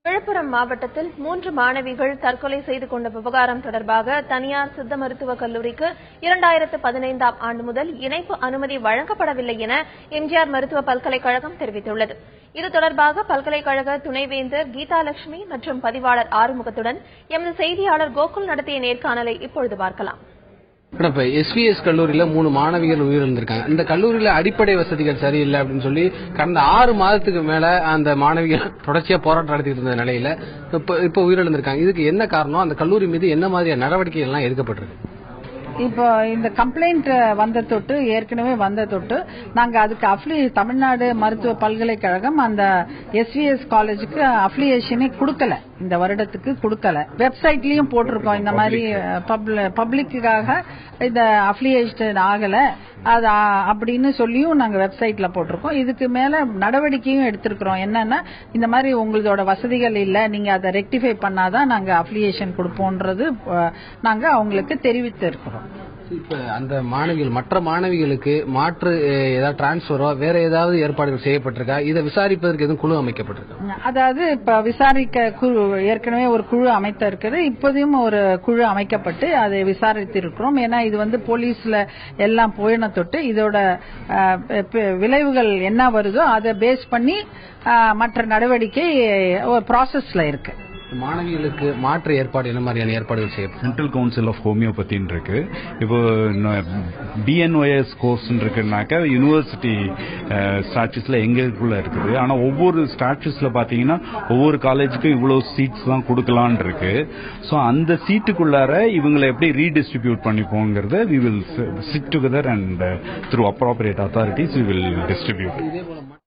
விழுப்புரம் மாவட்டத்தில் 3 மாணவிகள் தற்கொலை செய்து கொண்ட விவகாரம் தொடர்பாக தனியார் சித்த மருத்துவக் கல்லூரிக்கு 2015ஆம் ஆண்டு முதல் இணைப்பு அனுமதி வழங்கப்படவில்லை என எம்ஜிஆர் மருத்துவ பல்கலைக்கழகம் தெரிவித்துள்ளது. இது தொடர்பாக பல்கலைக்கழக துணைவேந்தர் கீதாலட்சுமி மற்றும் பதிவாளர் ஆறுமுகத்துடன் எமது செய்தியாளர் கோகுல் நடத்திய நேர்காணலை இப்பொழுது பார்க்கலாம். இப்ப எஸ்விஎஸ் கல்லூரியில 3 மாணவிகள் உயிரிழந்திருக்காங்க. இந்த கல்லூரியில அடிப்படை வசதிகள் சரியில்லை அப்படின்னு சொல்லி கடந்த 6 மாதத்துக்கு மேல அந்த மாணவிகள் தொடர்ச்சியா போராட்டம் நடத்திட்டு இருந்த நிலையில இப்ப உயிரிழந்திருக்காங்க. இதுக்கு என்ன காரணம்? அந்த கல்லூரி மீது என்ன மாதிரியான நடவடிக்கைகள் எல்லாம் எடுக்கப்பட்டிருக்கு? இப்போ இந்த கம்ப்ளைண்ட் வந்த தொட்டு ஏற்கனவே வந்த தொட்டு நாங்க அதுக்கு தமிழ்நாடு மருத்துவ பல்கலைக்கழகம் அந்த எஸ்விஎஸ் காலேஜுக்கு அஃபிலியேஷனே கொடுக்கல, இந்த வருடத்துக்கு கொடுக்கல. வெப்சைட்லயும் போட்டிருக்கோம் இந்த மாதிரி பப்ளிக்காக இந்த அஃபிலியேஷன் ஆகல அது அப்படின்னு சொல்லியும் நாங்க வெப்சைட்ல போட்டிருக்கோம். இதுக்கு மேல நடவடிக்கையும் எடுத்திருக்கிறோம். என்னன்னா இந்த மாதிரி உங்களோட வசதிகள் இல்ல, நீங்க அதை ரெக்டிஃபை பண்ணாதான் நாங்க அஃபிலியேஷன் கொடுப்போம்ன்றது நாங்க அவங்களுக்கு தெரிவித்து இருக்கிறோம். இப்ப அந்த மாணவிகள் மற்ற மாணவிகளுக்கு மாற்று ஏதாவது டிரான்ஸ்பரோ வேற ஏதாவது ஏற்பாடுகள் செய்யப்பட்டிருக்கா? இதை விசாரிப்பதற்கு எதுவும் குழு அமைக்கப்பட்டிருக்கா? அதாவது இப்ப விசாரிக்க குழு ஏற்கனவே ஒரு குழு அமைத்த இருக்குது. இப்போதையும் ஒரு குழு அமைக்கப்பட்டு அதை விசாரித்து இருக்கிறோம். ஏன்னா இது போலீஸ்ல எல்லாம் போயின தொட்டு இதோட விளைவுகள் என்ன வருதோ அதை பேஸ் பண்ணி மற்ற நடவடிக்கை ஒரு ப்ராசஸ்ல இருக்கு. மாணவிகளுக்கு மாற்று ஏற்பாடு என்ன மாதிரியான ஏற்பாடுகள் செய்யப்படும்? சென்ட்ரல் கவுன்சில் ஆஃப் ஹோமியோபதின்னு இருக்கு. இப்போ பிஎன்ஒஎஸ் கோர்ஸ் இருக்குனாக்க யூனிவர்சிட்டி ஸ்டாச்சஸ்ல எங்களுக்குள்ள இருக்குது. ஆனா ஒவ்வொரு ஸ்டாச்சஸ்ல பாத்தீங்கன்னா ஒவ்வொரு காலேஜுக்கும் இவ்வளவு சீட்ஸ் தான் கொடுக்கலான் இருக்கு. ஸோ அந்த சீட்டுக்குள்ளார இவங்களை எப்படி ரீடிஸ்ட்ரிபியூட் பண்ணிப்போங்கிறத we will sit together and through appropriate authorities we will distribute.